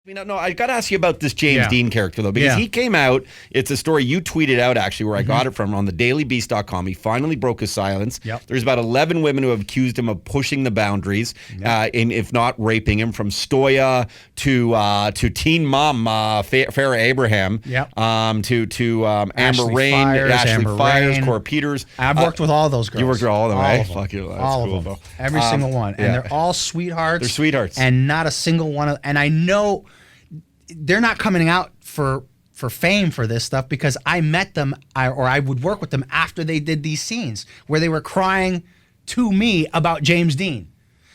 No, I got to ask you about this James Deen character, though, because he came out. It's a story you tweeted out, actually, where I got it from on the dailybeast.com. He finally broke his silence. There's about 11 women who have accused him of pushing the boundaries, if not raping him, from Stoya to Teen Mom, Farrah Abraham, to Amber Rain, Ashley Fires, Cora Peters. I've worked with all those girls. You worked with all of them, all eh? of them. Fuck you, that's all cool, of them. though. Every single one. And they're all sweethearts. They're sweethearts. And not a single one of, and I know they're not coming out for fame for this stuff, because I met them, or I would work with them after they did these scenes where they were crying to me about James Deen.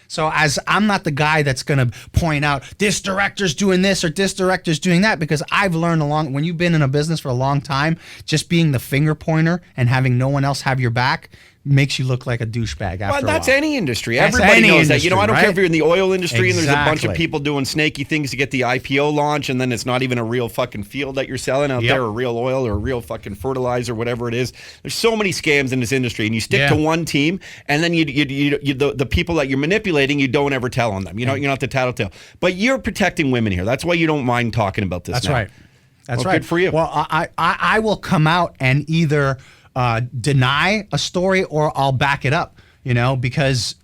So as I'm not the guy that's going to point out this director's doing this or this director's doing that, because I've learned when you've been in a business for a long time, just being the finger pointer and having no one else have your back makes you look like a douchebag after a while. That's any industry. Everybody knows that. I don't care if you're in the oil industry and there's a bunch of people doing snaky things to get the IPO launch, and then it's not even a real fucking field that you're selling out there, or real oil or real fucking fertilizer, whatever it is. There's so many scams in this industry, and you stick to one team, and then the people that you're manipulating, you don't ever tell on them. You're not the tattletale. But you're protecting women here. That's why you don't mind talking about this. That's now. right. That's right. Good for you. Well, I will come out and either deny a story or I'll back it up, because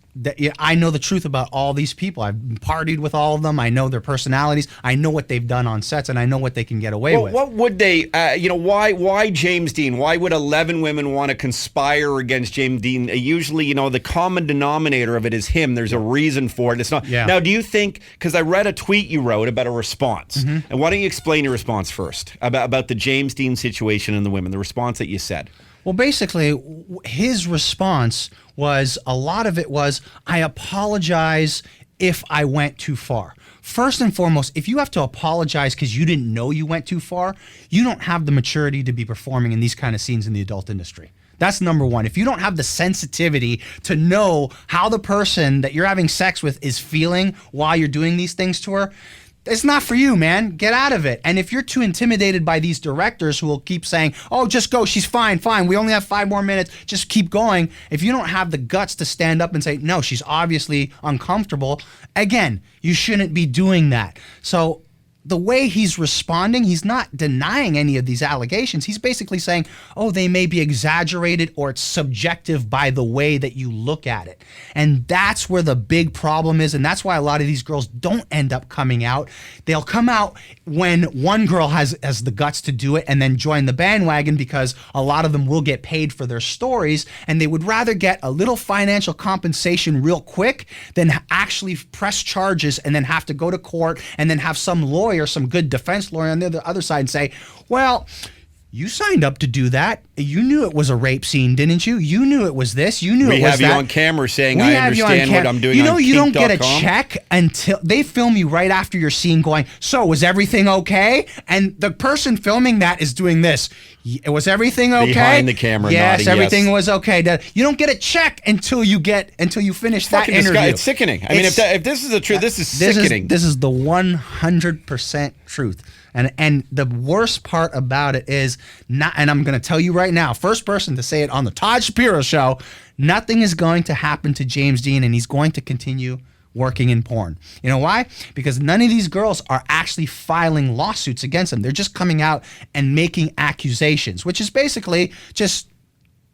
I know the truth about all these people. I've partied with all of them. I know their personalities. I know what they've done on sets, and I know what they can get away with. What would they, why James Deen? Why would 11 women want to conspire against James Deen? Usually, the common denominator of it is him. There's a reason for it. It's not. Now, do you think, because I read a tweet you wrote about a response, and why don't you explain your response first about the James Deen situation and the women, the response that you said? Well, basically, his response was, a lot of it was, I apologize if I went too far. First and foremost, if you have to apologize because you didn't know you went too far, you don't have the maturity to be performing in these kind of scenes in the adult industry. That's number one. If you don't have the sensitivity to know how the person that you're having sex with is feeling while you're doing these things to her, it's not for you, man. Get out of it. And if you're too intimidated by these directors who will keep saying, oh, just go, she's fine, we only have 5 more minutes, just keep going. If you don't have the guts to stand up and say, no, she's obviously uncomfortable, again, you shouldn't be doing that. So the way he's responding, he's not denying any of these allegations. He's basically saying, oh, they may be exaggerated or it's subjective by the way that you look at it. And that's where the big problem is. And that's why a lot of these girls don't end up coming out. They'll come out when one girl has the guts to do it and then join the bandwagon, because a lot of them will get paid for their stories, and they would rather get a little financial compensation real quick than actually press charges and then have to go to court and then have some lawyer, some good defense lawyer on the other side say, well, you signed up to do that. You knew it was a rape scene, didn't you? You knew it was this. You knew it was that. We have you on camera saying, I understand what I'm doing. You don't get a check until they film you right after your scene going, so was everything okay? And the person filming that is doing this. Was everything okay? Behind the camera, yes, nodding, everything was okay. You don't get a check until you finish that interview. It's sickening. I mean, if this is the truth, this is sickening. This is the 100% truth. And the worst part about it is not, and I'm going to tell you right now, first person to say it on the Todd Shapiro show, nothing is going to happen to James Deen, and he's going to continue working in porn. You know why? Because none of these girls are actually filing lawsuits against him. They're just coming out and making accusations, which is basically just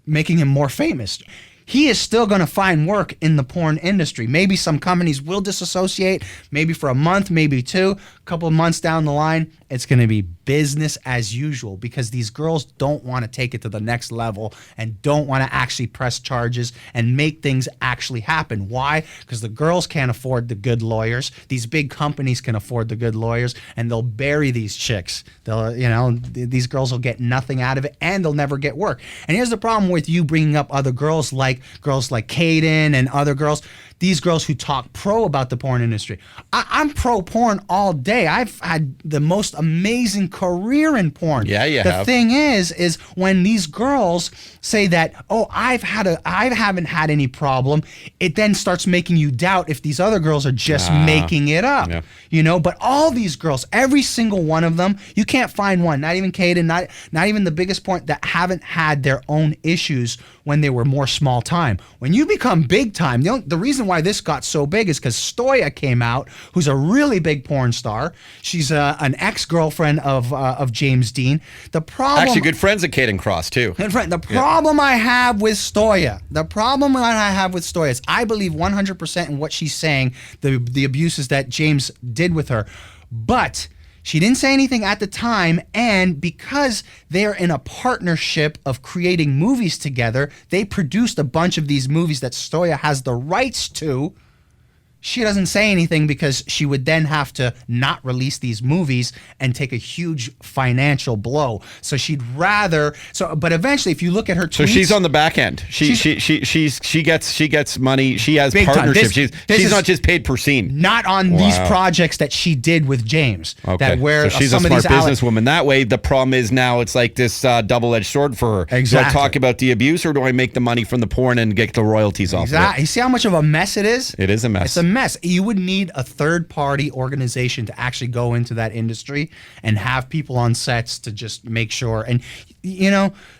making him more famous. He is still going to find work in the porn industry. Maybe some companies will disassociate, maybe for a month, maybe 2, a couple of months down the line, it's going to be business as usual, because these girls don't want to take it to the next level and don't want to actually press charges and make things actually happen. Why? Because the girls can't afford the good lawyers. These big companies can afford the good lawyers, and they'll bury these chicks. These girls will get nothing out of it, and they'll never get work. And here's the problem with you bringing up other girls like Kaden and other girls. These girls who talk pro about the porn industry. I'm pro porn all day. I've had the most amazing career in porn. Yeah, you have. The thing is when these girls say that, oh, I haven't had any problem, it then starts making you doubt if these other girls are just making it up. Yeah. But all these girls, every single one of them, you can't find one, not even Kaden, not even the biggest point, that haven't had their own issues when they were more small time. When you become big time, the reason why this got so big is because Stoya came out, who's a really big porn star. She's an ex-girlfriend of James Deen. The problem, actually, good friends of Caden Cross too. The problem I have with Stoya, is I believe 100% in what she's saying, the abuses that James did with her, but she didn't say anything at the time, and because they're in a partnership of creating movies together, they produced a bunch of these movies that Stoya has the rights to. She doesn't say anything because she would then have to not release these movies and take a huge financial blow. So she'd rather. But eventually, if you look at her tweets, so she's on the back end. She gets money. She has partnerships. She's not just paid per scene. Not on these projects that she did with James. Okay, that where so she's a smart businesswoman. That way, the problem is now it's like this double-edged sword for her. Exactly. Do I talk about the abuse, or do I make the money from the porn and get the royalties off of it? You see how much of a mess it is? It is a mess. It's a mess. You would need a third-party organization to actually go into that industry and have people on sets to just make sure. And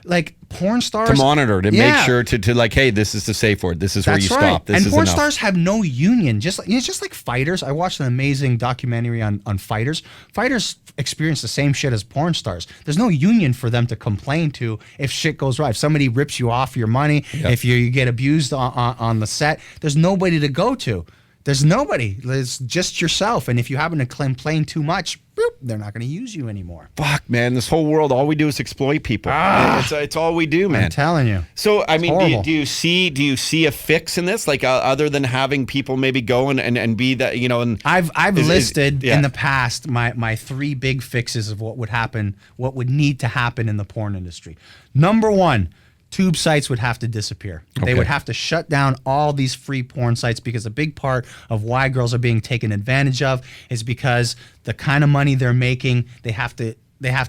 like porn stars to monitor, to make sure to like, hey, this is the safe word. This is where you stop. This is porn enough. Stars have no union. Just like fighters. I watched an amazing documentary on fighters. Fighters experience the same shit as porn stars. There's no union for them to complain to if shit goes right. If somebody rips you off your money, if you get abused on the set, there's nobody to go to. There's nobody. It's just yourself. And if you happen to complain too much, they're not going to use you anymore. Fuck, man. This whole world, all we do is exploit people. It's all we do, man. I'm telling you. So, I mean, do you see a fix in this? Like, other than having people maybe go and be that, and I've listed in the past my 3 big fixes of what would happen, what would need to happen in the porn industry. Number 1, tube sites would have to disappear. They would have to shut down all these free porn sites, because a big part of why girls are being taken advantage of is because the kind of money they're making, they have to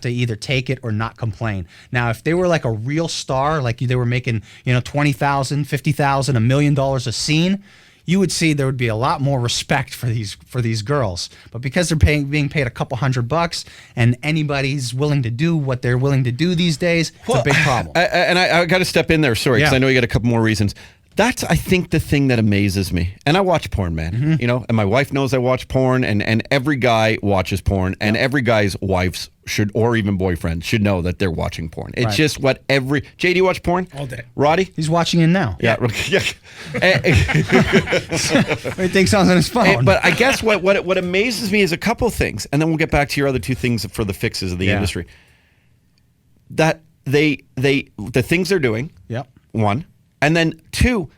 either take it or not complain. Now, if they were like a real star, like they were making, $20,000, $50,000, $1 million a scene, you would see there would be a lot more respect for these girls. But because they're being paid a couple $100 and anybody's willing to do what they're willing to do these days, it's a big problem. I got to step in there, sorry, because I know you got a couple more reasons. That's, I think, the thing that amazes me. And I watch porn, man. And my wife knows I watch porn, and every guy watches porn, and every guy's wives should, or even boyfriend, should know that they're watching porn. It's just what every... Jay, do you watch porn? All day. Roddy? He's watching it now. Yeah. He thinks on his phone. But I guess what amazes me is a couple things, and then we'll get back to your other 2 things for the fixes of the industry. That the things they're doing, 1, and then 2,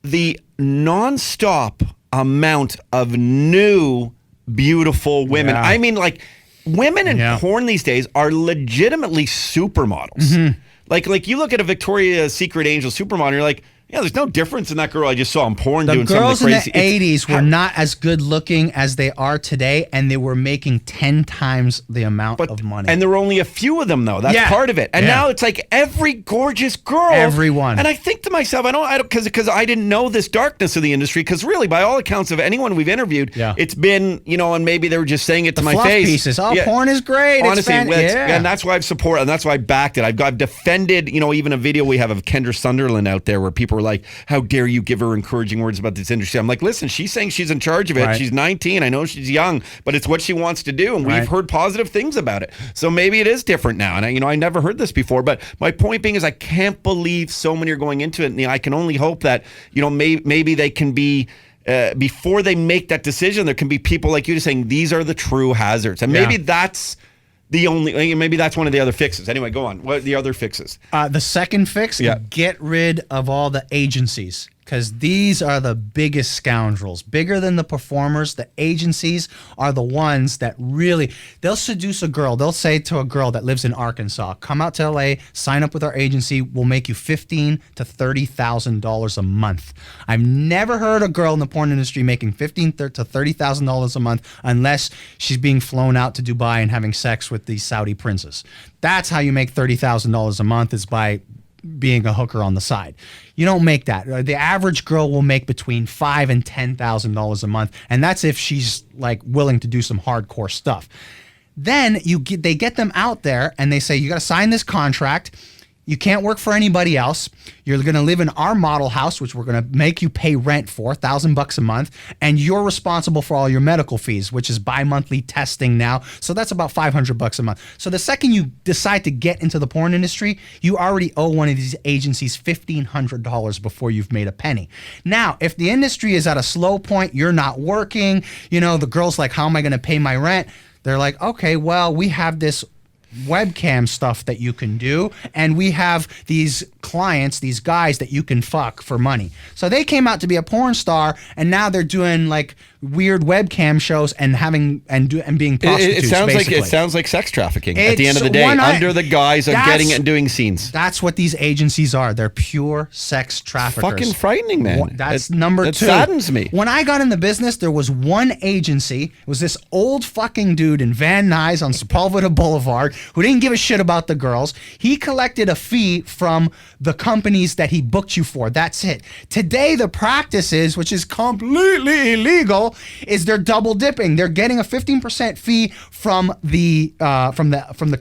the nonstop amount of new beautiful women. I mean, like, women in porn these days are legitimately supermodels. Like you look at a Victoria's Secret Angel supermodel, you're like, there's no difference in that girl I just saw in porn doing something crazy. The girls in the 80s were not as good looking as they are today, and they were making 10 times the amount of money. And there were only a few of them, though. That's part of it. And now it's like every gorgeous girl. Everyone. And I think to myself, I don't, because I didn't know this darkness of the industry, because really, by all accounts of anyone we've interviewed, it's been, and maybe they were just saying it to my face. Pieces. Porn is great. Honestly, and that's why I've supported, and that's why I backed it. I've defended, even a video we have of Kendra Sunderland out there where people were like, how dare you give her encouraging words about this industry? I'm like, listen, she's saying she's in charge of it. She's 19. I know she's young, but it's what she wants to do. And we've heard positive things about it. So maybe it is different now. And I never heard this before, but my point being is I can't believe so many are going into it. And I can only hope that, maybe they can be, before they make that decision, there can be people like you just saying, these are the true hazards. And maybe that's maybe that's one of the other fixes. Anyway, go on. What are the other fixes? The second fix, get rid of all the agencies, because these are the biggest scoundrels. Bigger than the performers, the agencies are the ones that really, they'll seduce a girl. They'll say to a girl that lives in Arkansas, come out to LA, sign up with our agency, we'll make you $15,000 to $30,000 a month. I've never heard a girl in the porn industry making $15,000 to $30,000 a month unless she's being flown out to Dubai and having sex with these Saudi princes. That's how you make $30,000 a month, is by being a hooker on the side. You don't make that. The average girl will make between $5,000 and $10,000 a month, and that's if she's like willing to do some hardcore stuff. Then they get them out there and they say, you got to sign this contract. You can't work for anybody else. You're going to live in our model house, which we're going to make you pay rent for, $1,000 a month, and you're responsible for all your medical fees, which is bi-monthly testing now. So that's about $500 a month. So the second you decide to get into the porn industry, you already owe one of these agencies $1,500 before you've made a penny. Now, if the industry is at a slow point, you're not working, the girl's like, how am I going to pay my rent? They're like, okay, well, we have this webcam stuff that you can do, and we have these clients, these guys that you can fuck for money. So they came out to be a porn star, and now they're doing like weird webcam shows and being prostitutes. It sounds like sex trafficking at the end of the day, under the guise of getting it and doing scenes. That's what these agencies are. They're pure sex traffickers. Fucking frightening, man. That's number 2. It saddens me. When I got in the business, there was one agency. It was this old fucking dude in Van Nuys on Sepulveda Boulevard who didn't give a shit about the girls. He collected a fee from the companies that he booked you for. That's it. Today, the practice is, which is completely illegal, is they're double dipping. They're getting a 15% fee from the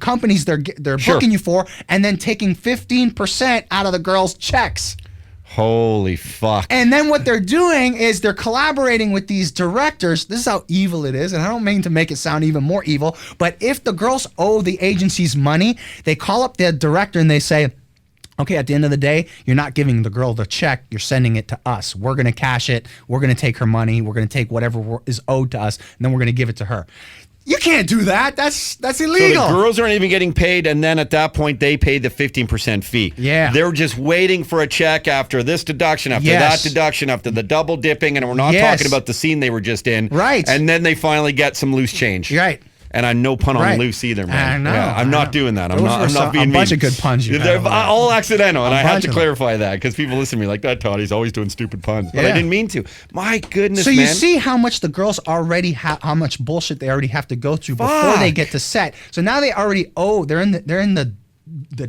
companies they're booking you for, and then taking 15% out of the girls' checks. Holy fuck. And then what they're doing is they're collaborating with these directors. This is how evil it is, and I don't mean to make it sound even more evil, but if the girls owe the agencies money, they call up their director and they say, okay, at the end of the day, you're not giving the girl the check. You're sending it to us. We're going to cash it. We're going to take her money. We're going to take whatever is owed to us, and then we're going to give it to her. You can't do that. That's illegal. So the girls aren't even getting paid, and then at that point, they pay the 15% fee. Yeah. They're just waiting for a check after this deduction, after that deduction, after the double dipping, and we're not talking about the scene they were just in. Right. And then they finally get some loose change. Right. And I no pun on loose either, man. I know. Yeah, I'm not doing that. I'm not being mean. A bunch of good puns you They're have. all accidental, and I have to clarify that because people listen to me like that, Todd. He's always doing stupid puns, but I didn't mean to. My goodness, man. So you see how much the girls already how much bullshit they already have to go through before they get to set. So now they already owe. They're in the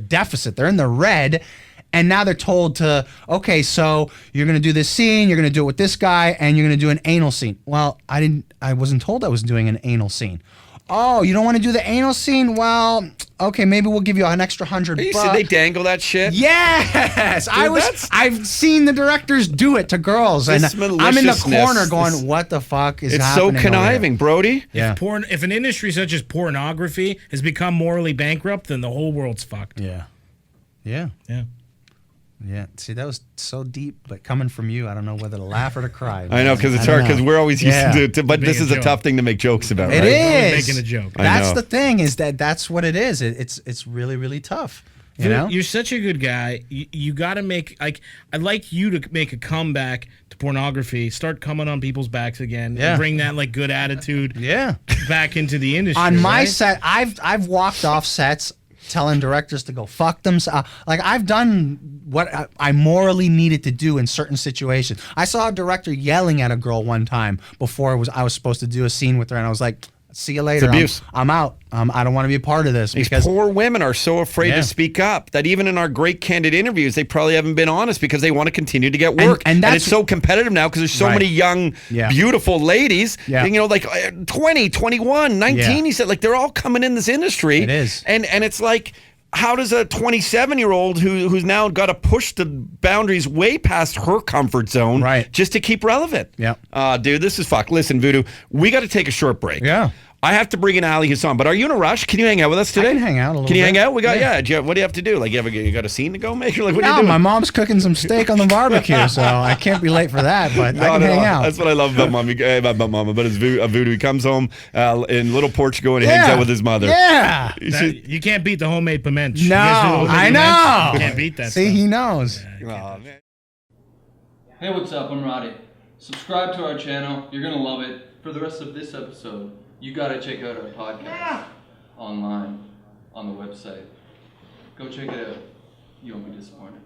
deficit. They're in the red. And now they're told to, okay, so you're going to do this scene, you're going to do it with this guy, and you're going to do an anal scene. Well, I wasn't told I was doing an anal scene. Oh, you don't want to do the anal scene? Well, okay, maybe we'll give you an extra $100. You see they dangle that shit? Yes, dude, I've seen the directors do it to girls, and I'm in the corner going, "What the fuck is happening?" It's so conniving, Brody. Yeah. If an industry such as pornography has become morally bankrupt, then the whole world's fucked. Yeah. See, that was so deep, but coming from you, I don't know whether to laugh or to cry. I know, because it's hard, because we're always used to it, but this is a tough thing to make jokes about, It right? is. Making a joke. That's the thing, is that's what it is. It's really, really tough. You know? You're such a good guy. You got to make, I'd like you to make a comeback to pornography, start coming on people's backs again, and bring that like good attitude back into the industry. On my set, I've walked off sets telling directors to go fuck themselves. Like, I've done what I morally needed to do in certain situations. I saw a director yelling at a girl one time before I was supposed to do a scene with her, and I was like, see you later. It's abuse. I'm out. I don't want to be a part of this. These poor women are so afraid to speak up that even in our great candid interviews, they probably haven't been honest because they want to continue to get work. And it's so competitive now because there's so many young, beautiful ladies, like 20, 21, 19, he said, like they're all coming in this industry. It is. And it's like, how does a 27-year-old who's now got to push the boundaries way past her comfort zone just to keep relevant? Yeah. Dude, this is fuck. Listen, Voodoo, we got to take a short break. Yeah. I have to bring in Ali Hassan, but are you in a rush? Can you hang out with us today? I can hang out a little bit. Can you hang out? We got what do you have to do? Like you got a scene to go make? Like what are you doing? My mom's cooking some steak on the barbecue, so I can't be late for that. But I can hang out. That's what I love about Mama. But it's Voodoo. He comes home in Little Portugal and he hangs out with his mother. Yeah, you can't beat the homemade piment. No, I know. You can't beat that. See, he knows. Oh, man. Hey, what's up? I'm Roddy. Subscribe to our channel. You're gonna love it. For the rest of this episode, you gotta check out our podcast online on the website. Go check it out. You won't be disappointed.